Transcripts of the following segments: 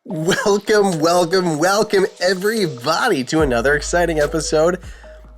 Welcome, everybody, to another exciting episode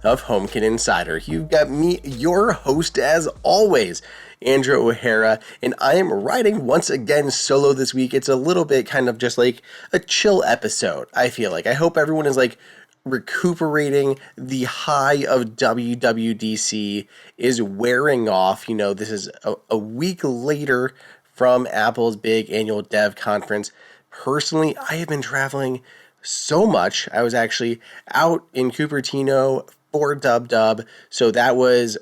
of HomeKit Insider. You've got me, your host, as always, Andrew O'Hara, and I am riding once again solo this week. It's a little bit kind of just like a chill episode, I feel like. I hope everyone is like recuperating. The high of WWDC is wearing off. You know, this is a week later from Apple's big annual dev conference. Personally, I have been traveling so much. I was actually out in Cupertino for Dub, so that was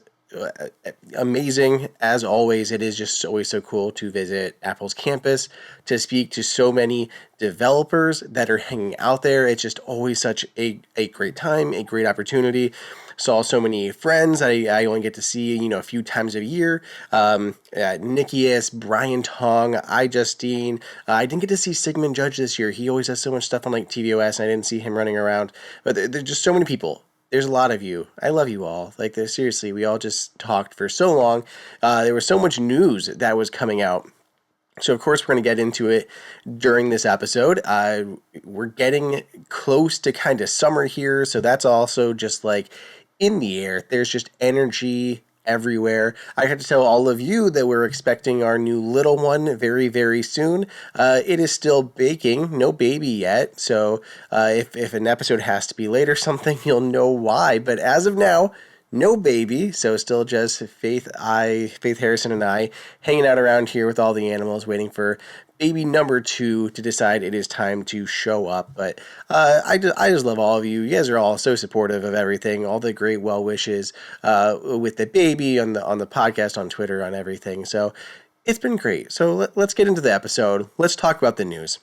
amazing. As always, it is just always so cool to visit Apple's campus, to speak to so many developers that are hanging out there. It's just always such a great time, a great opportunity. Saw so many friends I only get to see, a few times a year. Nikias, Brian Tong, Justine. I didn't get to see Sigmund Judge this year. He always has so much stuff on like tvOS, and I didn't see him running around. But there's just so many people. There's a lot of you. I love you all. Like, seriously, we all just talked for so long. There was so much news that was coming out. So, of course, we're going to get into it during this episode. We're getting close to kind of summer here, so that's also just like in the air. There's just energy everywhere. I had to tell all of you that we're expecting our new little one very, very soon. It is still baking, no baby yet. So if an episode has to be late or something, you'll know why. But as of now, no baby. So still just Faith Harrison and I hanging out around here with all the animals, waiting for baby number 2 to decide it is time to show up. But I just love all of you. You guys are all so supportive of everything, all the great well wishes with the baby on the podcast, on Twitter, on everything. So it's been great. So let's get into the episode. Let's talk about the news.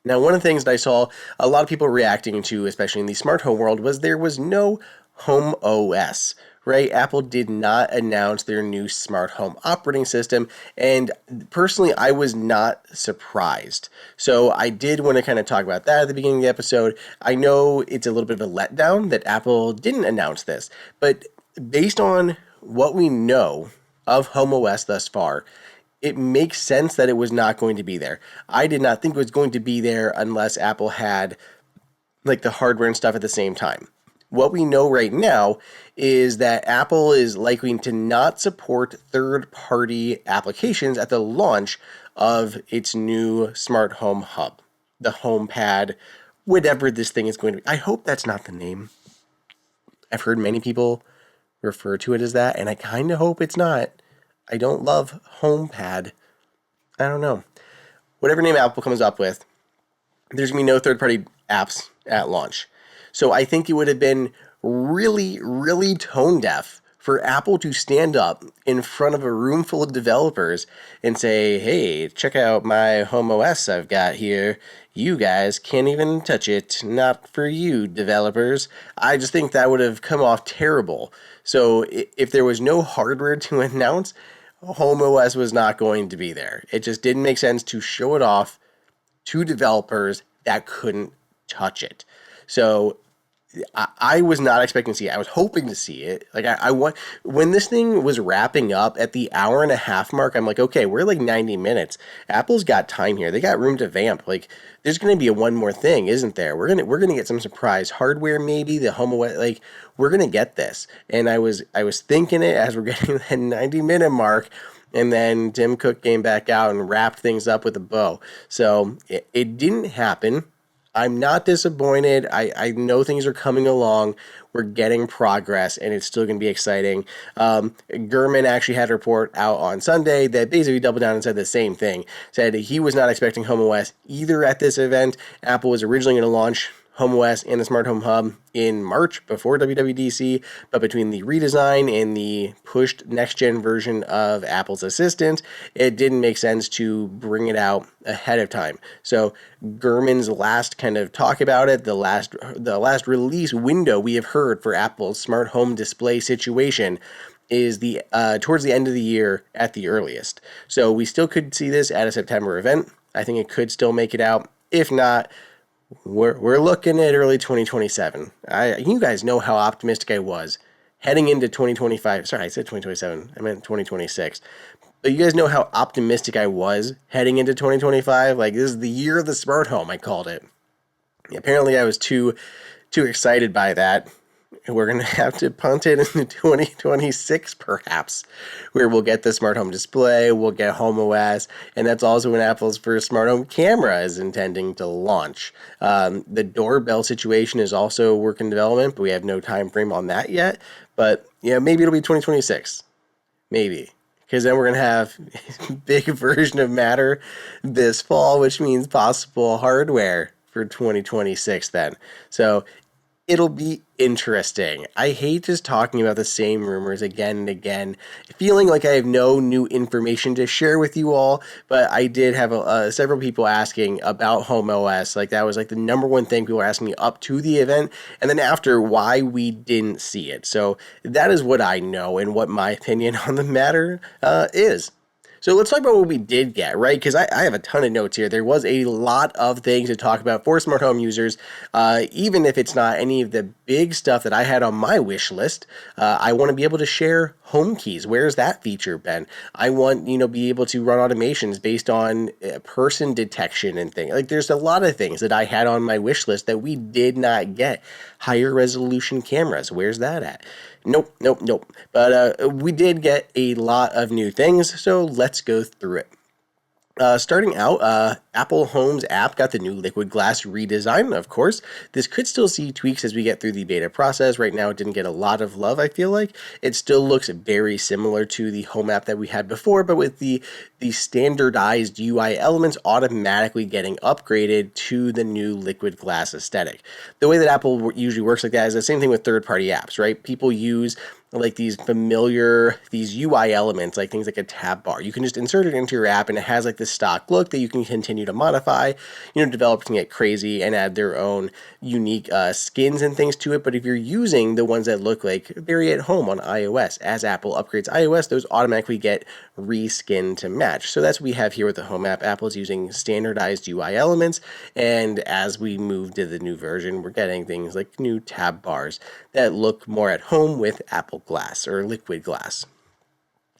Now, one of the things that I saw a lot of people reacting to, especially in the smart home world, was there was no homeOS. Right? Apple did not announce their new smart home operating system, and personally, I was not surprised. So I did want to kind of talk about that at the beginning of the episode. I know it's a little bit of a letdown that Apple didn't announce this, but based on what we know of homeOS thus far, it makes sense that it was not going to be there. I did not think it was going to be there unless Apple had like the hardware and stuff at the same time. What we know right now is that Apple is likely to not support third-party applications at the launch of its new smart home hub, the HomePad, whatever this thing is going to be. I hope that's not the name. I've heard many people refer to it as that, and I kind of hope it's not. I don't love HomePad. I don't know. Whatever name Apple comes up with, there's going to be no third-party apps at launch. So I think it would have been really, really tone deaf for Apple to stand up in front of a room full of developers and say, hey, check out my homeOS I've got here. You guys can't even touch it. Not for you, developers. I just think that would have come off terrible. So if there was no hardware to announce, homeOS was not going to be there. It just didn't make sense to show it off to developers that couldn't touch it. So I was not expecting to see it. I was hoping to see it. Like I want, when this thing was wrapping up at the hour and a half mark, I'm like, okay, we're like 90 minutes. Apple's got time here. They got room to vamp. Like there's going to be one more thing, isn't there? We're going to get some surprise hardware, maybe the HomeOS. Like we're going to get this. And I was thinking it as we're getting that 90-minute mark. And then Tim Cook came back out and wrapped things up with a bow. So it didn't happen. I'm not disappointed. I know things are coming along. We're getting progress, and it's still going to be exciting. Gurman actually had a report out on Sunday that basically doubled down and said the same thing. Said he was not expecting HomeOS either at this event. Apple was originally going to launch HomeOS and the Smart Home Hub in March before WWDC, but between the redesign and the pushed next-gen version of Apple's Assistant, it didn't make sense to bring it out ahead of time. So Gurman's last kind of talk about it, the last release window we have heard for Apple's smart home display situation is the towards the end of the year at the earliest. So we still could see this at a September event. I think it could still make it out. If not, we're looking at early 2027. You guys know how optimistic I was heading into 2025. Sorry, I said 2027. I meant 2026. But you guys know how optimistic I was heading into 2025. Like, this is the year of the smart home, I called it. Apparently, I was too excited by that. We're going to have to punt it into 2026, perhaps, where we'll get the smart home display, we'll get homeOS, and that's also when Apple's first smart home camera is intending to launch. The doorbell situation is also work in development, but we have no time frame on that yet. But yeah, maybe it'll be 2026. Maybe. Because then we're going to have a big version of Matter this fall, which means possible hardware for 2026 then. So it'll be interesting. I hate just talking about the same rumors again and again, feeling like I have no new information to share with you all. But I did have several people asking about homeOS. Like, that was like the number one thing people were asking me up to the event, and then after, why we didn't see it. So that is what I know and what my opinion on the matter is. So let's talk about what we did get, right? Because I have a ton of notes here. There was a lot of things to talk about for smart home users, even if it's not any of the big stuff that I had on my wish list. I want to be able to share home keys. Where's that feature been? I want, be able to run automations based on person detection and things. Like, there's a lot of things that I had on my wish list that we did not get. Higher resolution cameras. Where's that at? Nope. But we did get a lot of new things, so let's go through it. Starting out, Apple Home's app got the new liquid glass redesign, of course. This could still see tweaks as we get through the beta process. Right now, it didn't get a lot of love, I feel like. It still looks very similar to the Home app that we had before, but with the standardized UI elements automatically getting upgraded to the new liquid glass aesthetic. The way that Apple usually works like that is the same thing with third-party apps, right? People use like these UI elements, like things like a tab bar. You can just insert it into your app and it has like this stock look that you can continue to modify. Developers can get crazy and add their own unique skins and things to it. But if you're using the ones that look like very at home on iOS, as Apple upgrades iOS, those automatically get reskinned to match. So that's what we have here with the Home app. Apple's using standardized UI elements. And as we move to the new version, we're getting things like new tab bars that look more at home with Apple Glass or liquid glass.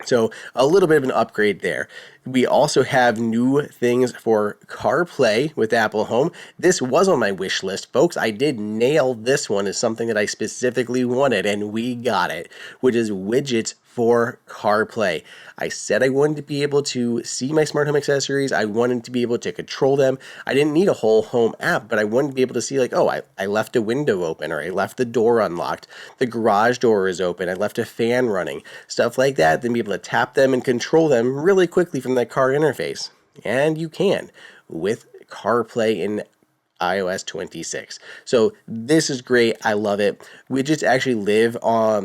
So a little bit of an upgrade there. We also have new things for CarPlay with Apple Home. This was on my wish list, folks. I did nail this one as something that I specifically wanted, and we got it, which is widgets for CarPlay. I said I wanted to be able to see my smart home accessories. I wanted to be able to control them. I didn't need a whole home app, but I wanted to be able to see like, oh, I left a window open, or I left the door unlocked. The garage door is open. I left a fan running. Stuff like that. Then be able to tap them and control them really quickly from that car interface. And you can with CarPlay in iOS 26. So this is great. I love it. Widgets actually live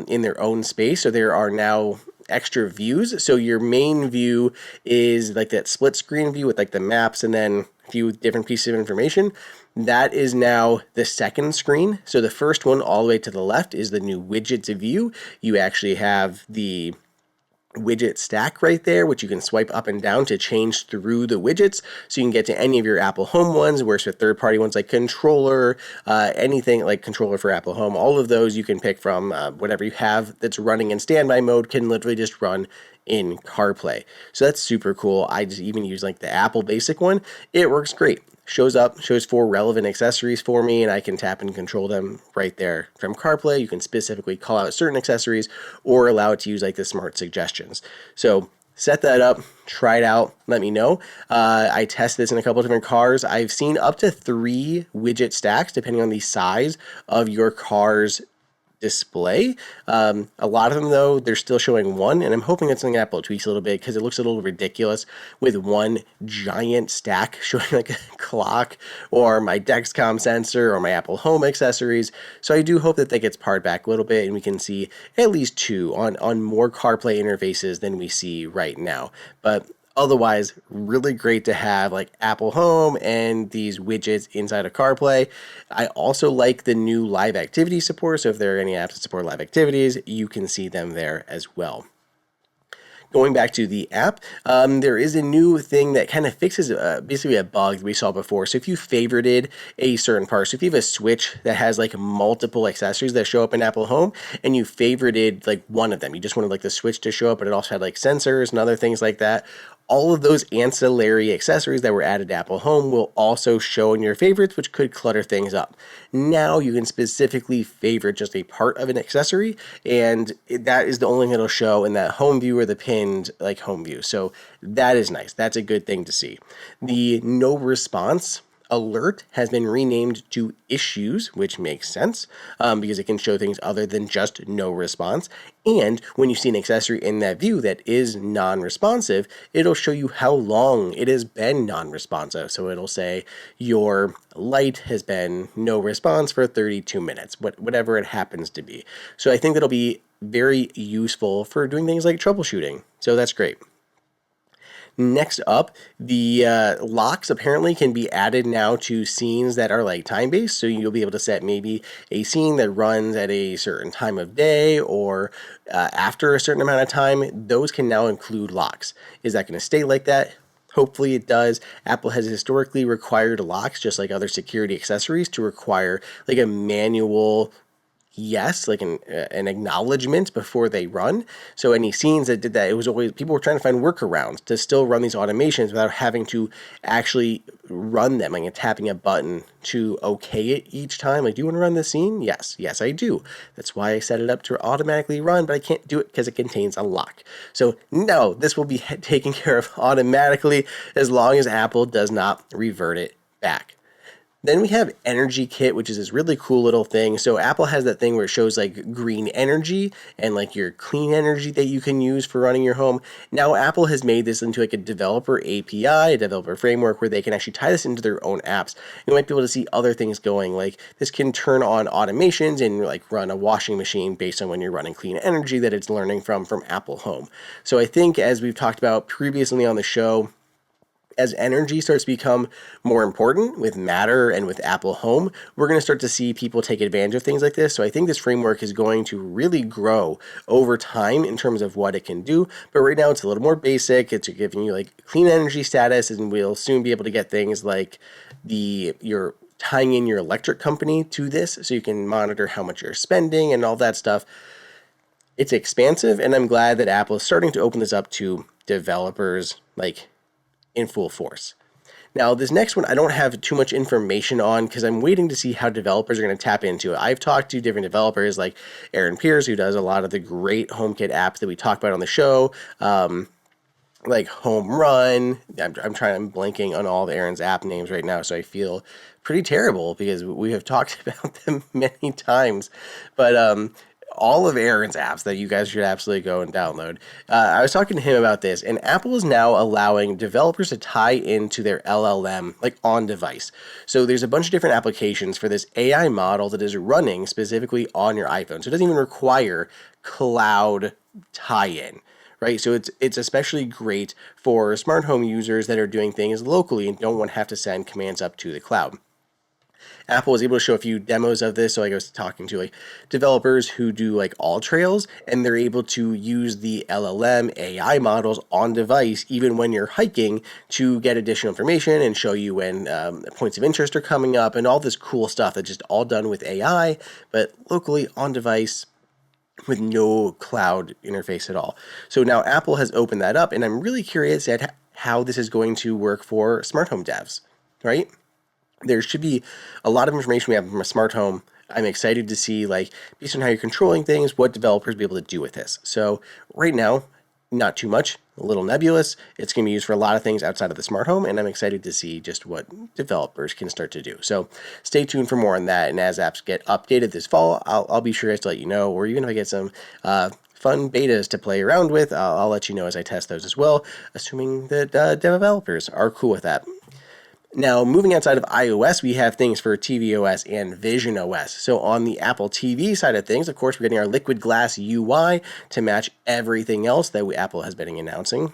in their own space. So there are now extra views. So your main view is like that split screen view with like the maps and then a few different pieces of information. That is now the second screen. So the first one all the way to the left is the new widgets view. You actually have the widget stack right there, which you can swipe up and down to change through the widgets, so you can get to any of your Apple Home ones. Whereas with third-party ones like controller, anything like controller for Apple Home, all of those you can pick from. Whatever you have that's running in standby mode can literally just run in CarPlay. So that's super cool. I just even use like the Apple basic one. It works great. Shows 4 relevant accessories for me, and I can tap and control them right there from CarPlay. You can specifically call out certain accessories or allow it to use like the smart suggestions. So set that up, try it out, let me know. I tested this in a couple of different cars. I've seen up to 3 widget stacks depending on the size of your car's display. A lot of them, though, they're still showing 1, and I'm hoping that's something Apple tweaks a little bit because it looks a little ridiculous with 1 giant stack showing like a clock or my Dexcom sensor or my Apple Home accessories. So I do hope that gets pared back a little bit and we can see at least 2 on more CarPlay interfaces than we see right now. But otherwise, really great to have like Apple Home and these widgets inside of CarPlay. I also like the new live activity support. So if there are any apps that support live activities, you can see them there as well. Going back to the app, there is a new thing that kind of fixes basically a bug that we saw before. So if you favorited a certain part, so if you have a switch that has like multiple accessories that show up in Apple Home and you favorited like one of them, you just wanted like the switch to show up, but it also had like sensors and other things like that. All of those ancillary accessories that were added to Apple Home will also show in your favorites, which could clutter things up. Now you can specifically favorite just a part of an accessory, and that is the only thing that'll show in that home view or the pinned like home view. So that is nice. That's a good thing to see. The no response alert has been renamed to issues, which makes sense because it can show things other than just no response. And when you see an accessory in that view that is non-responsive, it'll show you how long it has been non-responsive. So it'll say your light has been no response for 32 minutes, whatever it happens to be. So I think that'll be very useful for doing things like troubleshooting. So that's great. Next up, the locks apparently can be added now to scenes that are like time-based. So you'll be able to set maybe a scene that runs at a certain time of day or after a certain amount of time. Those can now include locks. Is that going to stay like that? Hopefully it does. Apple has historically required locks, just like other security accessories, to require like a manual yes, like an acknowledgement before they run. So any scenes that did that, it was always, people were trying to find workarounds to still run these automations without having to actually run them, like tapping a button to okay it each time. Like, do you want to run this scene? Yes, I do. That's why I set it up to automatically run, but I can't do it because it contains a lock. So no, this will be taken care of automatically as long as Apple does not revert it back. Then we have Energy Kit, which is this really cool little thing. So Apple has that thing where it shows like green energy and like your clean energy that you can use for running your home. Now Apple has made this into like a developer API, a developer framework where they can actually tie this into their own apps. You might be able to see other things going, like this can turn on automations and like run a washing machine based on when you're running clean energy that it's learning from Apple Home. So I think, as we've talked about previously on the show, as energy starts to become more important with Matter and with Apple Home, we're going to start to see people take advantage of things like this. So I think this framework is going to really grow over time in terms of what it can do. But right now it's a little more basic. It's giving you like clean energy status, and we'll soon be able to get things like you're tying in your electric company to this so you can monitor how much you're spending and all that stuff. It's expansive, and I'm glad that Apple is starting to open this up to developers like in full force. Now, this next one, I don't have too much information on because I'm waiting to see how developers are going to tap into it. I've talked to different developers like Aaron Pierce, who does a lot of the great HomeKit apps that we talk about on the show, like Home Run. I'm blanking on all of Aaron's app names right now, so I feel pretty terrible because we have talked about them many times. But all of Aaron's apps that you guys should absolutely go and download. I was talking to him about this, and Apple is now allowing developers to tie into their LLM like on device. So there's a bunch of different applications for this AI model that is running specifically on your iPhone. So it doesn't even require cloud tie-in. Right, so it's especially great for smart home users that are doing things locally and don't want to have to send commands up to the cloud. Apple was able to show a few demos of this. So I was talking to like developers who do like all trails, and they're able to use the LLM AI models on device even when you're hiking to get additional information and show you when points of interest are coming up and all this cool stuff that's just all done with AI, but locally on device with no cloud interface at all. So now Apple has opened that up, and I'm really curious at how this is going to work for smart home devs, right? There should be a lot of information we have from a smart home. I'm excited to see, like, based on how you're controlling things, what developers will be able to do with this. So right now, not too much, a little nebulous. It's going to be used for a lot of things outside of the smart home, and I'm excited to see just what developers can start to do. So stay tuned for more on that, and as apps get updated this fall, I'll be sure to let you know, or even if I get some fun betas to play around with, I'll let you know as I test those as well, assuming that developers are cool with that. Now, moving outside of iOS, we have things for tvOS and visionOS. So on the Apple TV side of things, of course, we're getting our liquid glass UI to match everything else that Apple has been announcing.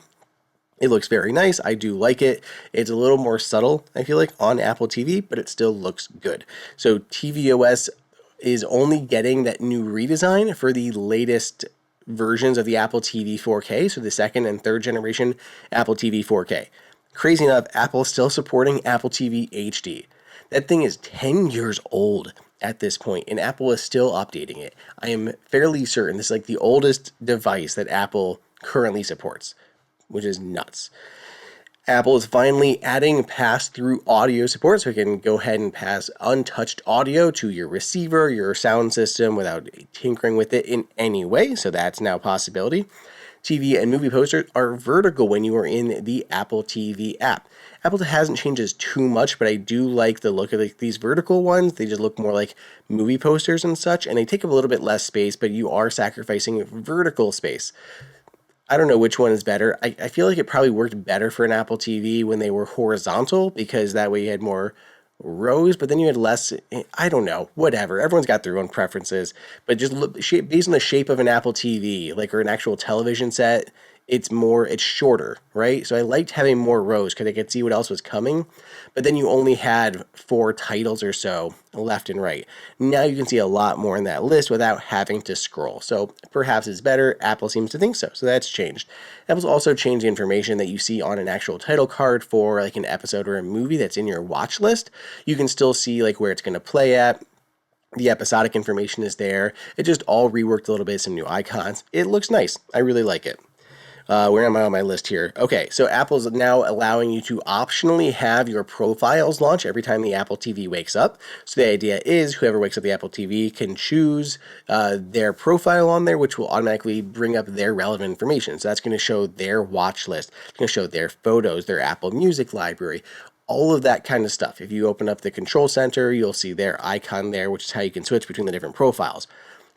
It looks very nice. I do like it. It's a little more subtle, I feel like, on Apple TV, but it still looks good. So tvOS is only getting that new redesign for the latest versions of the Apple TV 4K, so the second and third generation Apple TV 4K. Crazy enough, Apple's still supporting Apple TV HD. That thing is 10 years old at this point, and Apple is still updating it. I am fairly certain this is like the oldest device that Apple currently supports, which is nuts. Apple is finally adding pass-through audio support, so you can go ahead and pass untouched audio to your receiver, your sound system, without tinkering with it in any way, so that's now a possibility. TV and movie posters are vertical when you are in the Apple TV app. Apple hasn't changed this too much, but I do like the look of these vertical ones. They just look more like movie posters and such, and they take up a little bit less space, but you are sacrificing vertical space. I don't know which one is better. I feel like it probably worked better for an Apple TV when they were horizontal, because that way you had more rows, but then you had less. I don't know, whatever. Everyone's got their own preferences, but just look, based on the shape of an Apple TV, like, or an actual television set, it's shorter, right? So I liked having more rows because I could see what else was coming, but then you only had 4 titles or so left and right. Now you can see a lot more in that list without having to scroll. So perhaps it's better. Apple seems to think so. So that's changed. Apple's also changed the information that you see on an actual title card for like an episode or a movie that's in your watch list. You can still see like where it's going to play at. The episodic information is there. It just all reworked a little bit, some new icons. It looks nice. I really like it. Where am I on my list here? Okay, so Apple's now allowing you to optionally have your profiles launch every time the Apple TV wakes up. So the idea is whoever wakes up the Apple TV can choose their profile on there, which will automatically bring up their relevant information. So that's going to show their watch list. It's going to show their photos, their Apple Music library, all of that kind of stuff. If you open up the control center, you'll see their icon there, which is how you can switch between the different profiles.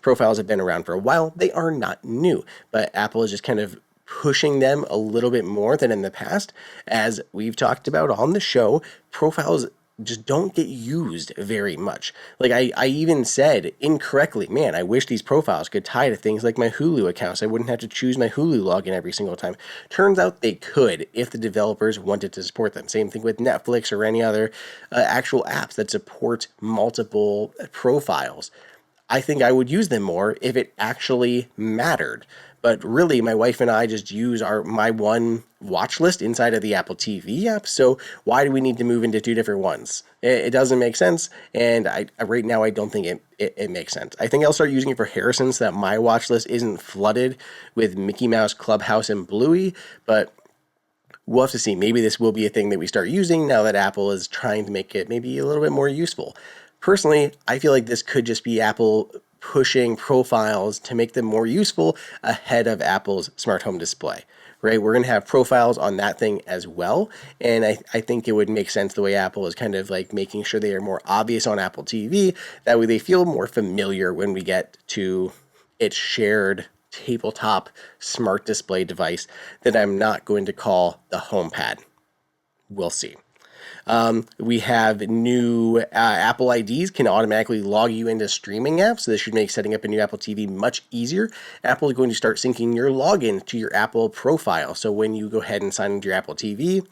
Profiles have been around for a while. They are not new, but Apple is just kind of pushing them a little bit more than in the past. As we've talked about on the show, profiles just don't get used very much. Like I even said incorrectly, man, I wish these profiles could tie to things like my Hulu accounts. I wouldn't have to choose my Hulu login every single time. Turns out they could if the developers wanted to support them. Same thing with Netflix or any other actual apps that support multiple profiles. I think I would use them more if it actually mattered. But really, my wife and I just use my one watch list inside of the Apple TV app. So why do we need to move into 2 different ones? It doesn't make sense. And right now, I don't think it makes sense. I think I'll start using it for Harrison so that my watch list isn't flooded with Mickey Mouse, Clubhouse, and Bluey. But we'll have to see. Maybe this will be a thing that we start using now that Apple is trying to make it maybe a little bit more useful. Personally, I feel like this could just be Apple pushing profiles to make them more useful ahead of Apple's smart home display, right? We're going to have profiles on that thing as well. And I think it would make sense the way Apple is kind of like making sure they are more obvious on Apple TV. That way they feel more familiar when we get to its shared tabletop smart display device that I'm not going to call the HomePad. We'll see. We have new Apple IDs can automatically log you into streaming apps. So this should make setting up a new Apple TV much easier. Apple is going to start syncing your login to your Apple profile. So when you go ahead and sign into your Apple TV,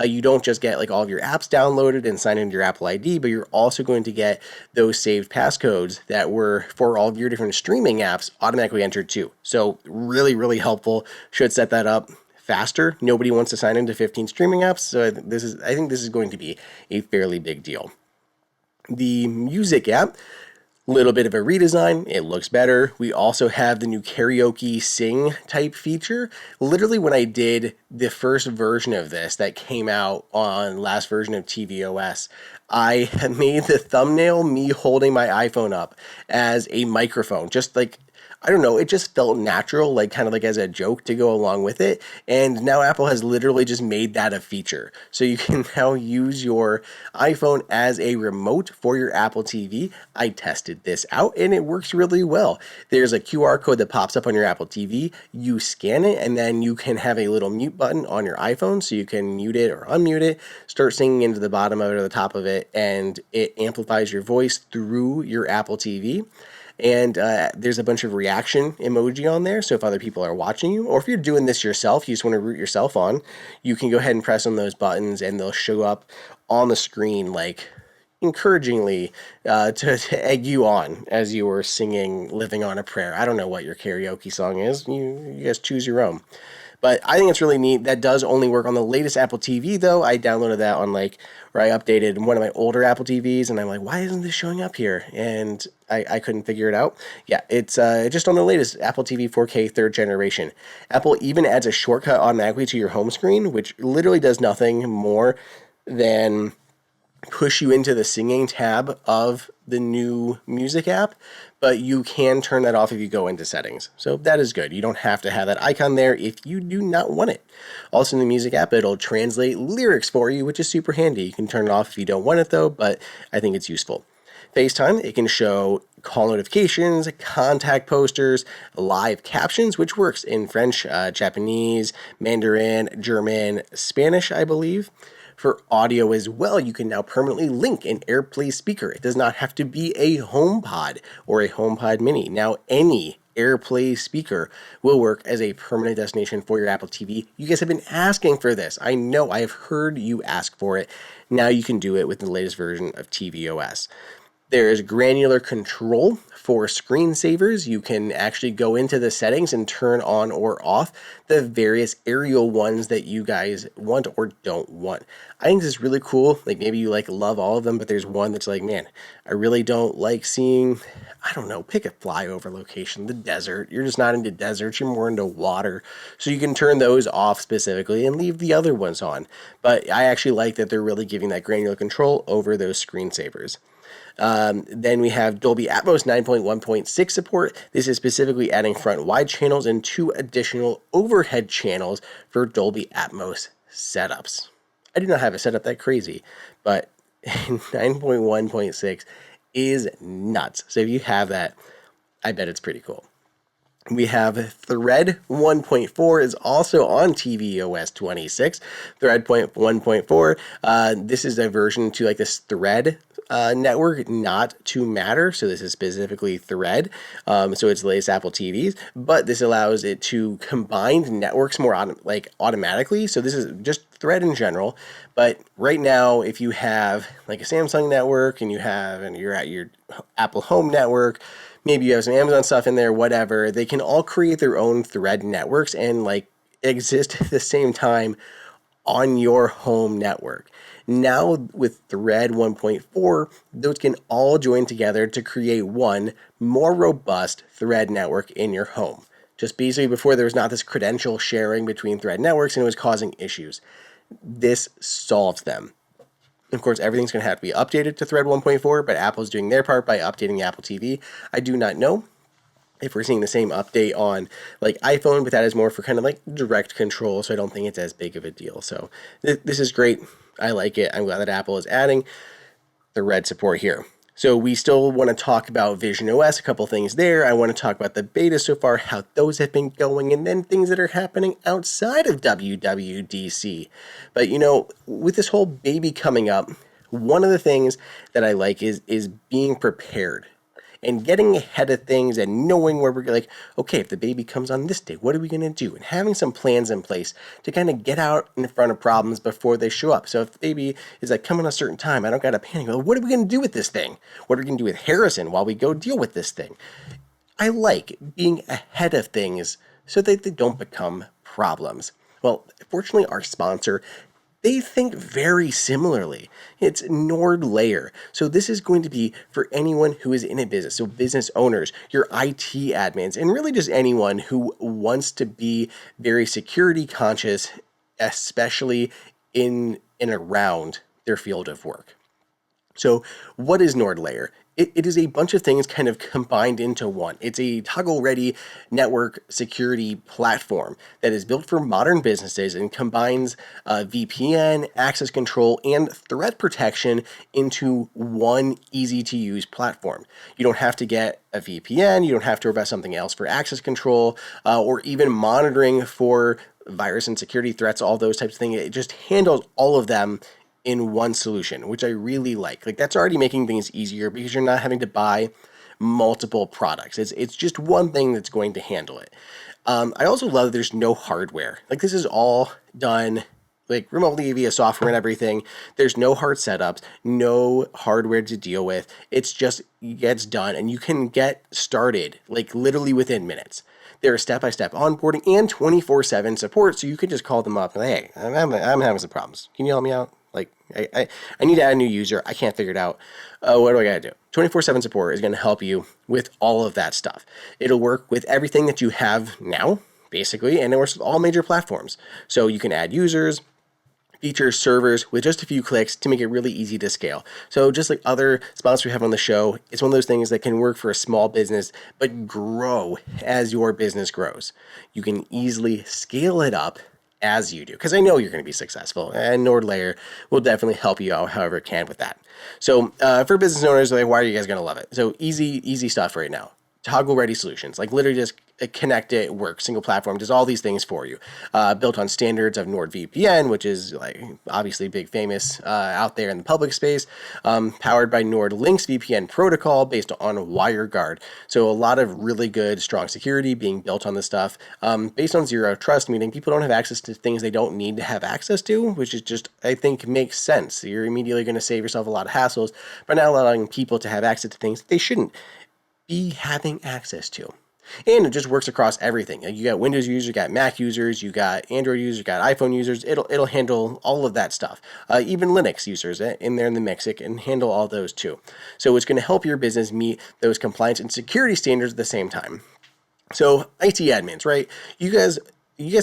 you don't just get like all of your apps downloaded and sign into your Apple ID, but you're also going to get those saved passcodes that were for all of your different streaming apps automatically entered too. So really, really helpful. Should set that up faster. Nobody wants to sign into 15 streaming apps, so I think this is going to be a fairly big deal. The music app, little bit of a redesign. It looks better. We also have the new karaoke sing type feature. Literally, when I did the first version of this that came out on last version of tvOS, I had made the thumbnail me holding my iPhone up as a microphone, just like, I don't know, it just felt natural, like kind of like as a joke to go along with it. And now Apple has literally just made that a feature. So you can now use your iPhone as a remote for your Apple TV. I tested this out and it works really well. There's a QR code that pops up on your Apple TV. You scan it and then you can have a little mute button on your iPhone so you can mute it or unmute it, start singing into the bottom of it or the top of it, and it amplifies your voice through your Apple TV. And there's a bunch of reaction emoji on there. So if other people are watching you, or if you're doing this yourself, you just want to root yourself on, you can go ahead and press on those buttons and they'll show up on the screen like encouragingly to egg you on as you were singing Living on a Prayer. I don't know what your karaoke song is. You guys choose your own. But I think it's really neat. That does only work on the latest Apple TV, though. I downloaded that on where I updated one of my older Apple TVs, and I'm like, why isn't this showing up here? And I couldn't figure it out. Yeah, it's just on the latest Apple TV 4K third generation. Apple even adds a shortcut automatically to your home screen, which literally does nothing more than push you into the singing tab of the new music app, but you can turn that off if you go into settings. So that is good. You don't have to have that icon there if you do not want it. Also in the music app, it'll translate lyrics for you, which is super handy. You can turn it off if you don't want it though, but I think it's useful. FaceTime, it can show call notifications, contact posters, live captions, which works in French, Japanese, Mandarin, German, Spanish, I believe. For audio as well, you can now permanently link an AirPlay speaker. It does not have to be a HomePod or a HomePod Mini. Now, any AirPlay speaker will work as a permanent destination for your Apple TV. You guys have been asking for this. I know, I have heard you ask for it. Now you can do it with the latest version of tvOS. There is granular control for screensavers. You can actually go into the settings and turn on or off the various aerial ones that you guys want or don't want. I think this is really cool. Like maybe you love all of them, but there's one that's like, man, I really don't like seeing, I don't know, pick a flyover location, the desert. You're just not into deserts, you're more into water. So you can turn those off specifically and leave the other ones on. But I actually like that they're really giving that granular control over those screensavers. Then we have Dolby Atmos 9.1.6 support. This is specifically adding front wide channels and 2 additional overhead channels for Dolby Atmos setups. I do not have a setup that crazy, but 9.1.6 is nuts. So if you have that, I bet it's pretty cool. We have Thread 1.4 is also on tvOS 26. Thread 1.4. This is a version to this Thread network, not to Matter. So this is specifically Thread. So it's the latest Apple TVs, but this allows it to combine networks more automatically. So this is just Thread in general. But right now, if you have a Samsung network and you're at your Apple Home network, maybe you have some Amazon stuff in there, whatever, they can all create their own Thread networks and exist at the same time on your home network. Now with Thread 1.4, those can all join together to create one more robust Thread network in your home. Just basically before there was not this credential sharing between Thread networks and it was causing issues. This solves them. Of course, everything's going to have to be updated to Thread 1.4, but Apple's doing their part by updating the Apple TV. I do not know if we're seeing the same update on iPhone, but that is more for kind of direct control, so I don't think it's as big of a deal. So this is great. I like it. I'm glad that Apple is adding the Thread support here. So we still want to talk about visionOS, a couple things there. I want to talk about the beta so far, how those have been going, and then things that are happening outside of WWDC. But with this whole baby coming up, one of the things that I like is being prepared and getting ahead of things and knowing where we're okay, if the baby comes on this day, what are we going to do? And having some plans in place to kind of get out in front of problems before they show up. So if the baby is coming a certain time, I don't got to panic. What are we going to do with this thing? What are we going to do with Harrison while we go deal with this thing? I like being ahead of things so that they don't become problems. Well, fortunately, our sponsor, they think very similarly. It's NordLayer. So this is going to be for anyone who is in a business. So business owners, your IT admins, and really just anyone who wants to be very security conscious, especially in and around their field of work. So what is NordLayer? It is a bunch of things kind of combined into one. It's a toggle-ready network security platform that is built for modern businesses and combines VPN, access control, and threat protection into one easy-to-use platform. You don't have to get a VPN, you don't have to worry about something else for access control, or even monitoring for virus and security threats, all those types of things. It just handles all of them in one solution, which I really like. That's already making things easier because you're not having to buy multiple products. It's just one thing that's going to handle it. I also love that there's no hardware. This is all done like remotely via software and everything. There's no hard setups, no hardware to deal with. It's just gets done and you can get started like literally within minutes. There is step-by-step onboarding and 24/7 support, so you can just call them up and, hey, I'm having some problems. Can you help me out? Like, I need to add a new user. I can't figure it out. What do I got to do? 24/7 support is going to help you with all of that stuff. It'll work with everything that you have now, basically, and it works with all major platforms. So you can add users, features, servers with just a few clicks to make it really easy to scale. So just like other sponsors we have on the show, it's one of those things that can work for a small business, but grow as your business grows. You can easily scale it up as you do, because I know you're going to be successful, and NordLayer will definitely help you out however it can with that. So for business owners, like, why are you guys going to love it? So easy stuff right now. Toggle ready solutions, like literally just connect it, work, single platform, does all these things for you. Built on standards of NordVPN, which is like obviously big famous out there in the public space. Powered by NordLynx VPN protocol based on WireGuard. So a lot of really good, strong security being built on this stuff. Based on zero trust, meaning people don't have access to things they don't need to have access to, which is just, I think, makes sense. You're immediately going to save yourself a lot of hassles by not allowing people to have access to things they shouldn't be having access to. And it just works across everything. You got Windows users, you got Mac users, you got Android users, you got iPhone users. It'll handle all of that stuff. Even Linux users in there in the mix, it can handle all those too. So it's going to help your business meet those compliance and security standards at the same time. So IT admins, right? You guys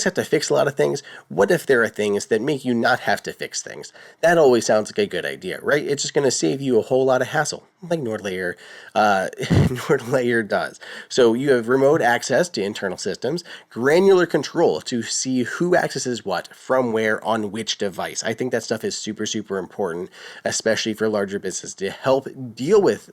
have to fix a lot of things. What if there are things that make you not have to fix things? That always sounds like a good idea, right? It's just going to save you a whole lot of hassle, like NordLayer, NordLayer does. So you have remote access to internal systems, granular control to see who accesses what, from where, on which device. I think that stuff is super, super important, especially for larger businesses to help deal with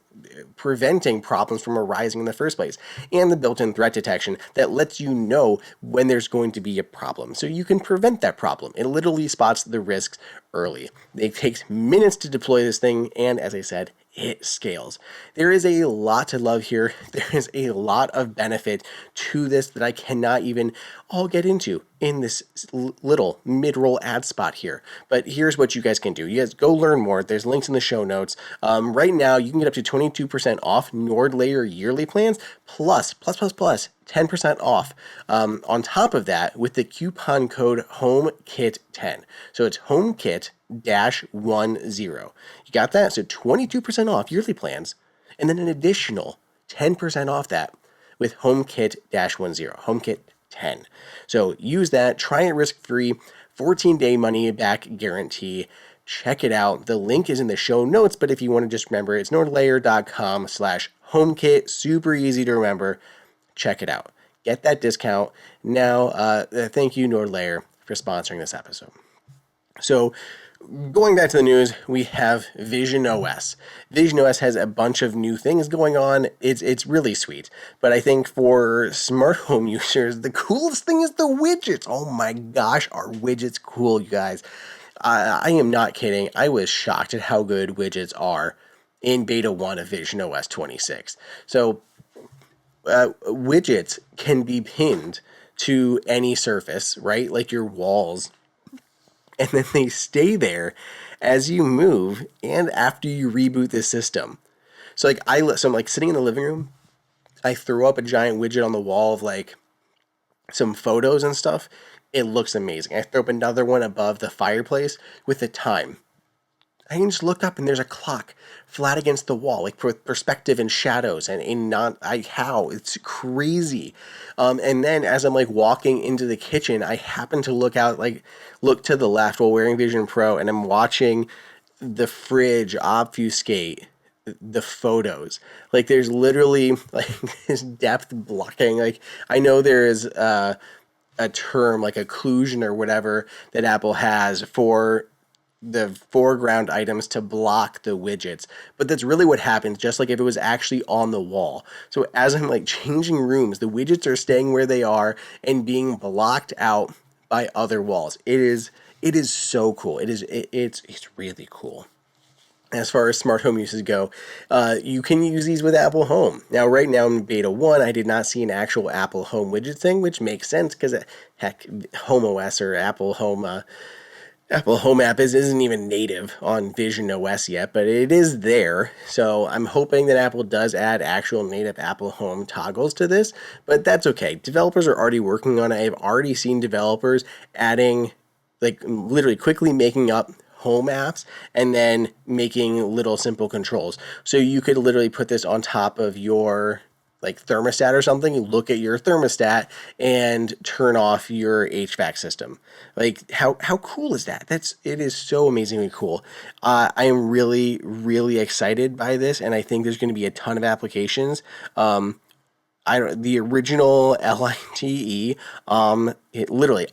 preventing problems from arising in the first place, and the built-in threat detection that lets you know when there's going to be a problem, so you can prevent that problem. It literally spots the risks early. It takes minutes to deploy this thing, and as I said, it scales. There is a lot to love here. There is a lot of benefit to this that I cannot even all get into in this little mid-roll ad spot here. But here's what you guys can do. You guys go learn more. There's links in the show notes. Right now, you can get up to 22% off NordLayer yearly plans, plus 10% off on top of that with the coupon code HomeKit10. So it's HomeKit-10. You got that? So 22% off yearly plans, and then an additional 10% off that with HomeKit-10, HomeKit 10. So use that, try it risk-free, 14-day money-back guarantee. Check it out. The link is in the show notes, but if you want to just remember, it's nordlayer.com/HomeKit. Super easy to remember. Check it out. Get that discount. Now, thank you, NordLayer, for sponsoring this episode. So, going back to the news, we have visionOS. visionOS has a bunch of new things going on. It's really sweet. But I think for smart home users, the coolest thing is the widgets. Oh my gosh, are widgets cool, you guys. I am not kidding. I was shocked at how good widgets are in beta 1 of visionOS 26. So, widgets can be pinned to any surface, right? Like your walls. And then they stay there as you move and after you reboot the system. So I'm like sitting in the living room. I threw up a giant widget on the wall of like some photos and stuff. It looks amazing. I threw up another one above the fireplace with the time. I can just look up and there's a clock flat against the wall, like with perspective and shadows and it's crazy. And then as I'm like walking into the kitchen, I happen to look to the left while wearing Vision Pro, and I'm watching the fridge obfuscate the photos. Like there's literally like this depth blocking. Like I know there is a term like occlusion or whatever that Apple has for the foreground items to block the widgets, but that's really what happens, just like if it was actually on the wall. So as I'm like changing rooms, the widgets are staying where they are and being blocked out by other walls. It is so cool. It's really cool. As far as smart home uses go, you can use these with Apple Home. Now, right now in beta 1, I did not see an actual Apple Home widget thing, which makes sense because heck, homeOS or Apple Home Apple Home app isn't even native on visionOS yet, but it is there. So I'm hoping that Apple does add actual native Apple Home toggles to this, but that's okay. Developers are already working on it. I've already seen developers adding, like literally quickly making up home apps and then making little simple controls. So you could literally put this on top of your like thermostat or something, you look at your thermostat and turn off your HVAC system. Like how cool is that? It is so amazingly cool. I am really excited by this, and I think there's going to be a ton of applications. The original LITE, literally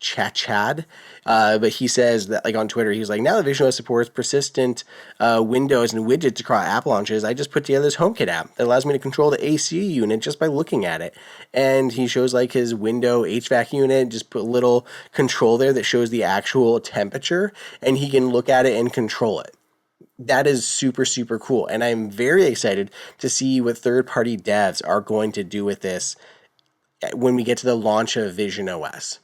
Chad, but he says that like on Twitter, he's like, now that visionOS supports persistent windows and widgets across app launches, I just put together this HomeKit app that allows me to control the AC unit just by looking at it. And he shows like his window HVAC unit, just put a little control there that shows the actual temperature, and he can look at it and control it. That is super cool, and I'm very excited to see what third-party devs are going to do with this when we get to the launch of visionOS.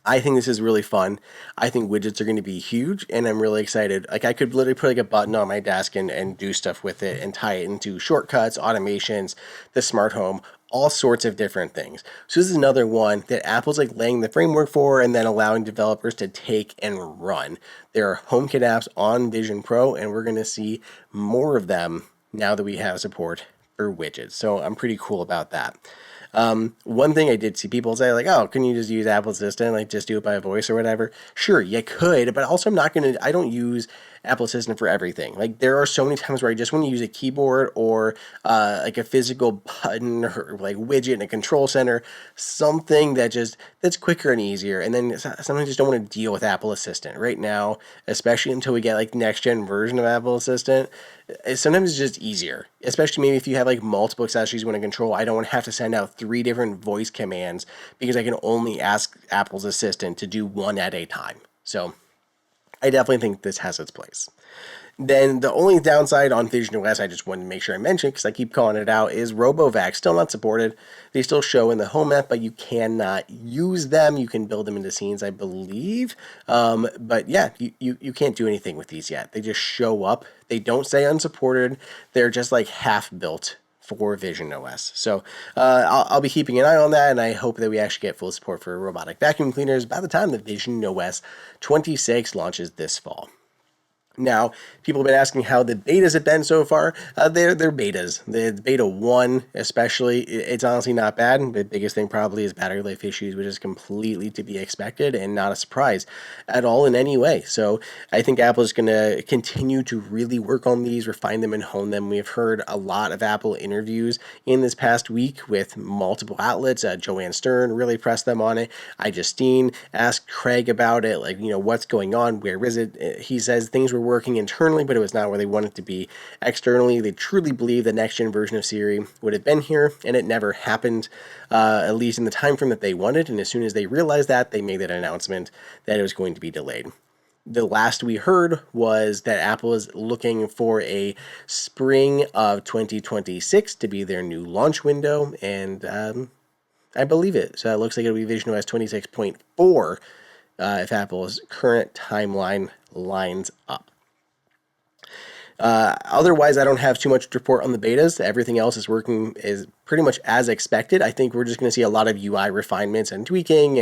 I think this is really fun. I think widgets are going to be huge, and I'm really excited. Like I could literally put like a button on my desk and do stuff with it and tie it into shortcuts, automations, the smart home, all sorts of different things. So this is another one that Apple's like laying the framework for and then allowing developers to take and run. There are HomeKit apps on Vision Pro, and we're going to see more of them now that we have support for widgets. So I'm pretty cool about that. One thing I did see people say like, oh, can you just use Apple Assistant, like just do it by voice or whatever? Sure, you could, but also I don't use Apple Assistant for everything. Like there are so many times where I just want to use a keyboard or like a physical button or like widget in a control center, something that's quicker and easier. And then sometimes I just don't want to deal with Apple Assistant right now, especially until we get like the next gen version of Apple Assistant. Sometimes it's just easier, especially maybe if you have like multiple accessories you want to control. I don't want to have to send out 3 different voice commands because I can only ask Apple's Assistant to do one at a time. So I definitely think this has its place. Then the only downside on visionOS I just wanted to make sure I mention, because I keep calling it out, is RoboVac. Still not supported. They still show in the Home app, but you cannot use them. You can build them into scenes, I believe. But yeah, you can't do anything with these yet. They just show up. They don't say unsupported. They're just like half built for visionOS. So I'll be keeping an eye on that, and I hope that we actually get full support for robotic vacuum cleaners by the time the visionOS 26 launches this fall. Now, people have been asking how the betas have been so far. They're betas. The beta 1 especially, it's honestly not bad. The biggest thing probably is battery life issues, which is completely to be expected and not a surprise at all in any way. So I think Apple is going to continue to really work on these, refine them, and hone them. We've heard a lot of Apple interviews in this past week with multiple outlets. Joanne Stern really pressed them on it. iJustine asked Craig about it, like, what's going on? Where is it? He says things were working internally, but it was not where they wanted to be externally. They truly believe the next gen version of Siri would have been here, and it never happened, at least in the time frame that they wanted. And as soon as they realized that, they made that announcement that it was going to be delayed. The last we heard was that Apple is looking for a spring of 2026 to be their new launch window, and I believe it. So it looks like it'll be visionOS 26.4 if Apple's current timeline lines up. Otherwise, I don't have too much to report on the betas. Everything else is working is pretty much as expected. I think we're just going to see a lot of UI refinements and tweaking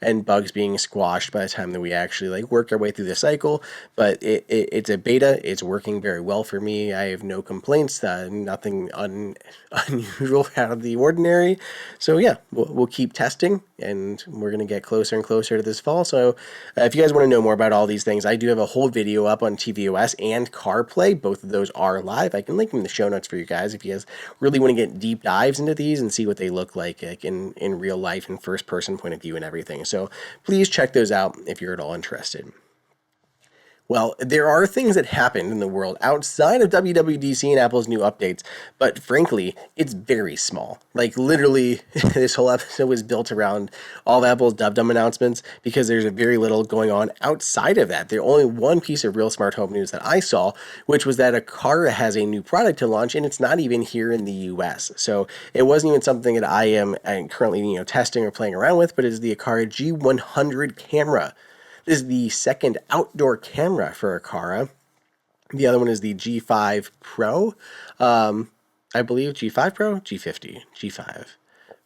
and bugs being squashed by the time that we actually like work our way through the cycle. But it's a beta. It's working very well for me. I have no complaints. Nothing unusual out of the ordinary. So yeah, we'll keep testing, and we're going to get closer and closer to this fall. So if you guys want to know more about all these things, I do have a whole video up on tvOS and CarPlay. Both of those are live. I can link them in the show notes for you guys if you guys really want to get deep dives into these and see what they look like in real life and first person point of view and everything. So please check those out if you're at all interested. Well, there are things that happened in the world outside of WWDC and Apple's new updates, but frankly, it's very small. Like literally, this whole episode was built around all of Apple's dum-dum announcements because there's very little going on outside of that. There's only one piece of real smart home news that I saw, which was that Aara has a new product to launch, and it's not even here in the US. So it wasn't even something that I am currently testing or playing around with, but it is the Aara G100 camera This is the second outdoor camera for Aara. The other one is the G5 Pro. I believe G5 Pro, G50, G5.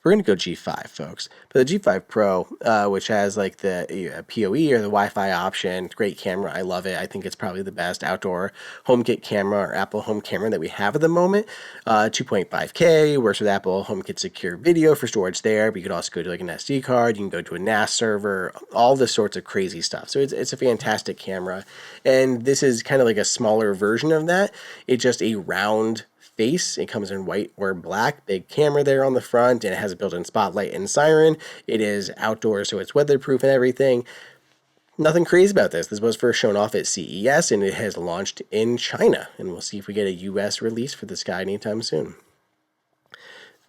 We're going to go G5, folks. But the G5 Pro, which has like the PoE or the Wi-Fi option, great camera. I love it. I think it's probably the best outdoor HomeKit camera or Apple Home camera that we have at the moment. 2.5K, works with Apple HomeKit Secure Video for storage there, but you could also go to like an SD card. You can go to a NAS server, all this sorts of crazy stuff. So it's a fantastic camera. And this is kind of like a smaller version of that. It's just a round face. It comes in white or black, big camera there on the front, and it has a built-in spotlight and siren. It is outdoors, so it's weatherproof and everything. Nothing crazy about this. This was first shown off at CES, and it has launched in China, and we'll see if we get a US release for this guy anytime soon.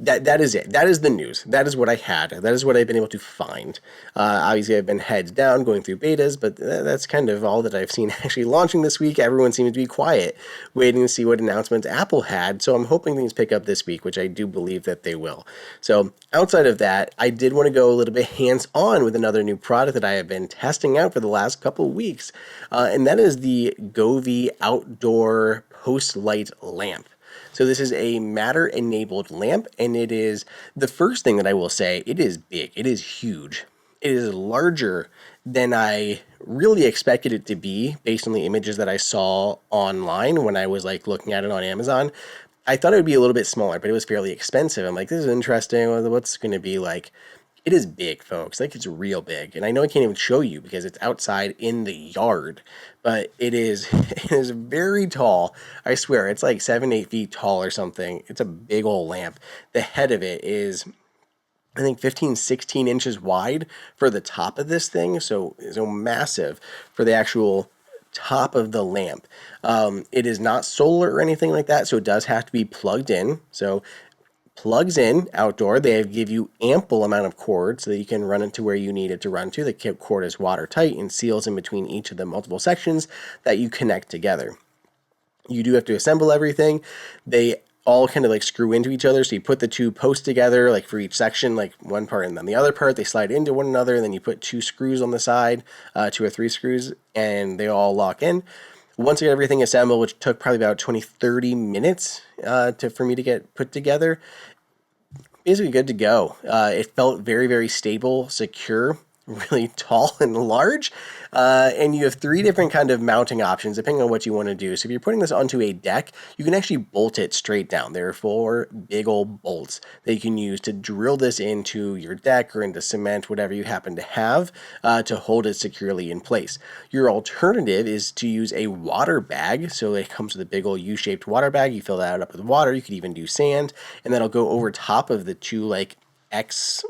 That is it. That is the news. That is what I had. That is what I've been able to find. Obviously, I've been heads down going through betas, but that's kind of all that I've seen actually launching this week. Everyone seems to be quiet, waiting to see what announcements Apple had. So I'm hoping things pick up this week, which I do believe that they will. So outside of that, I did want to go a little bit hands-on with another new product that I have been testing out for the last couple of weeks, and that is the Govee Outdoor Post Light Lamp. So this is a Matter-enabled lamp, and it is, the first thing that I will say, it is big. It is huge. It is larger than I really expected it to be based on the images that I saw online when I was like looking at it on Amazon. I thought it would be a little bit smaller, but it was fairly expensive. I'm like, this is interesting. What's going to be like? It is big, folks. Like, it's real big. And I know I can't even show you because it's outside in the yard, but it is very tall. I swear, it's like 7-8 feet tall or something. It's a big old lamp. The head of it is, I think, 15-16 inches wide for the top of this thing. So massive for the actual top of the lamp. It is not solar or anything like that, so it does have to be plugged in. So plugs in outdoor. They give you ample amount of cord so that you can run it to where you need it to run to. The cord is watertight and seals in between each of the multiple sections that you connect together. You do have to assemble everything. They all kind of like screw into each other. So you put the two posts together, like for each section, like one part and then the other part, they slide into one another. And then you put 2 screws on the side, 2 or 3 screws, and they all lock in. Once I get everything assembled, which took probably about 20-30 minutes for me to get put together, basically good to go. It felt very, very stable, secure, really tall and large. And you have 3 different kind of mounting options depending on what you want to do. So if you're putting this onto a deck, you can actually bolt it straight down. There are 4 big old bolts that you can use to drill this into your deck or into cement, whatever you happen to have, to hold it securely in place. Your alternative is to use a water bag. So it comes with a big old U-shaped water bag. You fill that up with water. You could even do sand, and that'll go over top of the 2 like X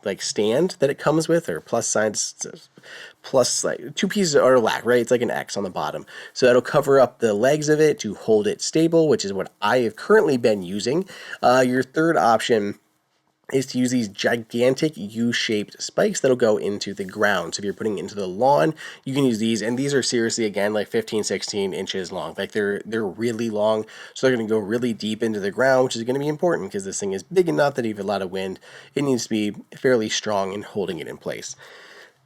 like stand that it comes with, or plus signs, plus like 2 pieces are black, right? It's like an X on the bottom. So that'll cover up the legs of it to hold it stable, which is what I have currently been using. Your third option is to use these gigantic U-shaped spikes that'll go into the ground. So if you're putting it into the lawn, you can use these, and these are seriously, again, like 15-16 inches long. Like they're really long, so they're going to go really deep into the ground, which is going to be important because this thing is big enough that if you have a lot of wind, it needs to be fairly strong in holding it in place.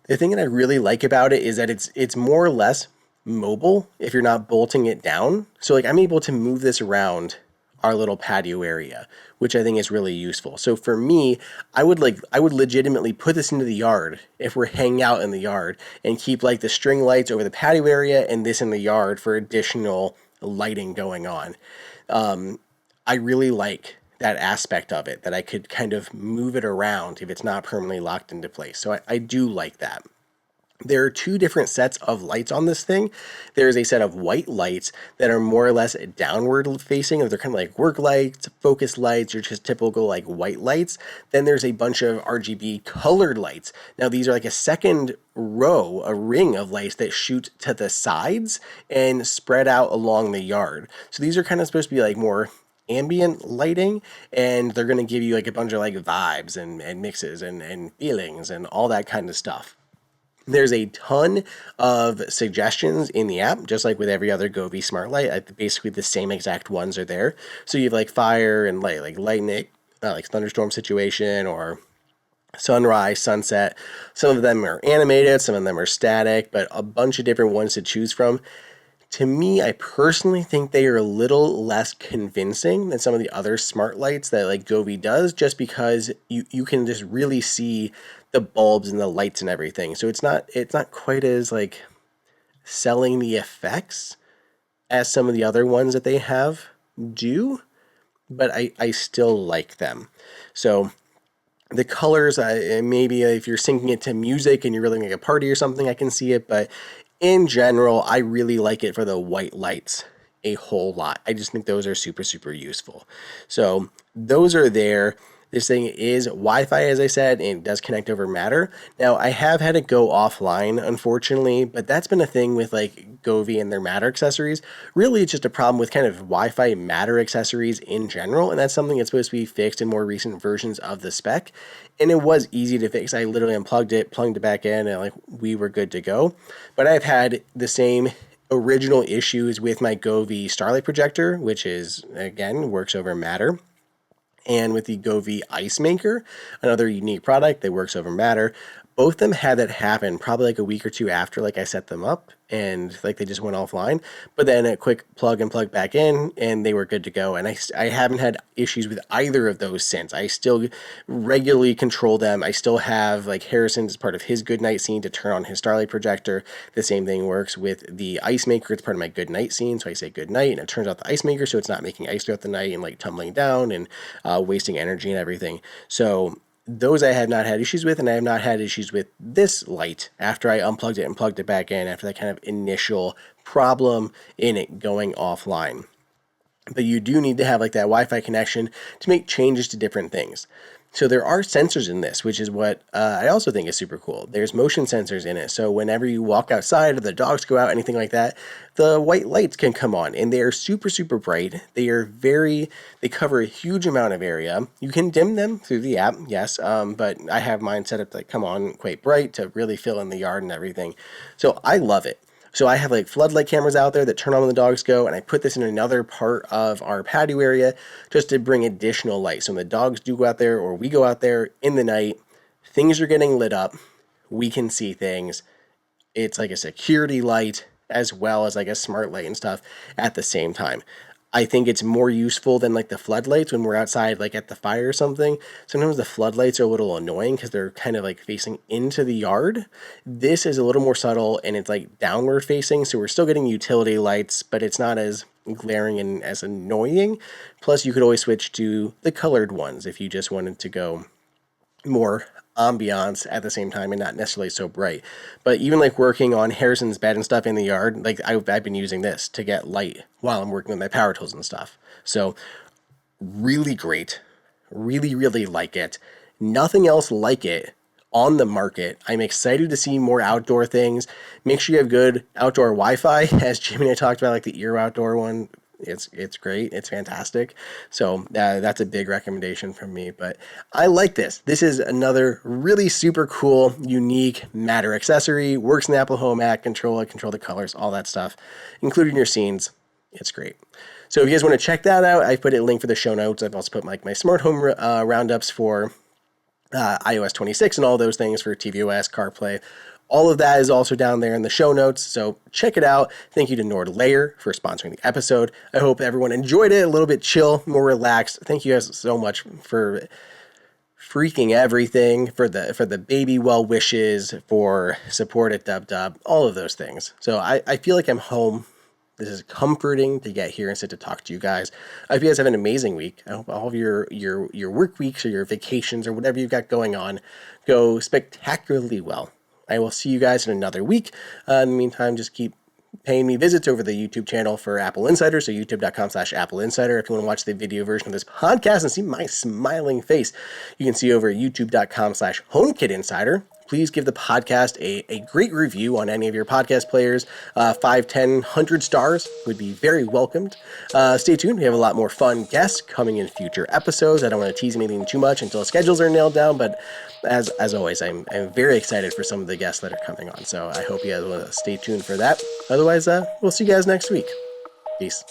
The thing that I really like about it is that it's more or less mobile if you're not bolting it down. So like I'm able to move this around our little patio area, which I think is really useful. So for me, I would legitimately put this into the yard if we're hanging out in the yard and keep like the string lights over the patio area and this in the yard for additional lighting going on. I really like that aspect of it, that I could kind of move it around if it's not permanently locked into place. So I do like that. There are 2 different sets of lights on this thing. There's a set of white lights that are more or less downward facing, or they're kind of like work lights, focus lights, or just typical like white lights. Then there's a bunch of RGB colored lights. Now these are like a second row, a ring of lights that shoot to the sides and spread out along the yard. So these are kind of supposed to be like more ambient lighting, and they're going to give you like a bunch of like vibes and mixes and feelings and all that kind of stuff. There's a ton of suggestions in the app, just like with every other Govee smart light. Basically, the same exact ones are there. So you have like fire and light, like lightning, like thunderstorm situation, or sunrise, sunset. Some of them are animated, some of them are static, but a bunch of different ones to choose from. To me, I personally think they are a little less convincing than some of the other smart lights that like Govee does, just because you can just really see the bulbs and the lights and everything. So it's not quite as like selling the effects as some of the other ones that they have do, but I still like them. So the colors, maybe if you're syncing it to music and you're really like a party or something, I can see it. But in general, I really like it for the white lights a whole lot. I just think those are super, super useful. So those are there. This thing is Wi-Fi, as I said, and it does connect over Matter. Now, I have had it go offline, unfortunately, but that's been a thing with like Govee and their Matter accessories. Really, it's just a problem with kind of Wi-Fi Matter accessories in general, and that's something that's supposed to be fixed in more recent versions of the spec. And it was easy to fix. I literally unplugged it, plugged it back in, and like we were good to go. But I've had the same original issues with my Govee Starlight projector, which is, again, works over Matter, and with the Govee Ice Maker, another unique product that works over Matter. Both of them had that happen probably like a week or two after like I set them up, and like they just went offline. But then a quick plug and plug back in, and they were good to go. And I haven't had issues with either of those since. I still regularly control them. I still have like Harrison's part of his good night scene to turn on his Starlight projector. The same thing works with the Ice Maker. It's part of my good night scene, so I say good night, and it turns out the Ice Maker, so it's not making ice throughout the night and like tumbling down and wasting energy and everything. So those I have not had issues with, and I have not had issues with this light after I unplugged it and plugged it back in after that kind of initial problem in it going offline. But you do need to have like that Wi-Fi connection to make changes to different things. So there are sensors in this, which is what I also think is super cool. There's motion sensors in it. So whenever you walk outside or the dogs go out, anything like that, the white lights can come on, and they are super, super bright. They cover a huge amount of area. You can dim them through the app, yes, but I have mine set up to come on quite bright to really fill in the yard and everything. So I love it. So I have like floodlight cameras out there that turn on when the dogs go, and I put this in another part of our patio area just to bring additional light. So when the dogs do go out there or we go out there in the night, things are getting lit up. We can see things. It's like a security light as well as like a smart light and stuff at the same time. I think it's more useful than like the floodlights when we're outside like at the fire or something. Sometimes the floodlights are a little annoying because they're kind of like facing into the yard. This is a little more subtle and it's like downward facing, so we're still getting utility lights, but it's not as glaring and as annoying. Plus you could always switch to the colored ones if you just wanted to go more ambiance at the same time and not necessarily so bright. But even like working on Harrison's bed and stuff in the yard, like I've been using this to get light while I'm working with my power tools and stuff. So really great. Really, really like it. Nothing else like it on the market. I'm excited to see more outdoor things. Make sure you have good outdoor Wi-Fi, as Jimmy and I talked about, like the Ear Outdoor one. It's great. It's fantastic. So that's a big recommendation from me. But I like this. This is another really super cool, unique Matter accessory. Works in the Apple Home app. Control the colors, all that stuff, including your scenes. It's great. So if you guys want to check that out, I put a link for the show notes. I've also put my smart home roundups for iOS 26 and all those things for tvOS, CarPlay. All of that is also down there in the show notes, so check it out. Thank you to NordLayer for sponsoring the episode. I hope everyone enjoyed it, a little bit chill, more relaxed. Thank you guys so much for freaking everything, for the baby well wishes, for support at DubDub, all of those things. So I feel like I'm home. This is comforting to get here and sit to talk to you guys. I hope you guys have an amazing week. I hope all of your work weeks or your vacations or whatever you've got going on go spectacularly well. I will see you guys in another week. In the meantime, just keep paying me visits over the YouTube channel for Apple Insider, so youtube.com/Apple Insider. If you want to watch the video version of this podcast and see my smiling face, you can see over at youtube.com/HomeKit Insider. Please give the podcast a great review on any of your podcast players. 5, 10, 100 stars would be very welcomed. Stay tuned. We have a lot more fun guests coming in future episodes. I don't want to tease anything too much until schedules are nailed down, but as always, I'm very excited for some of the guests that are coming on. So I hope you guys want to stay tuned for that. Otherwise, we'll see you guys next week. Peace.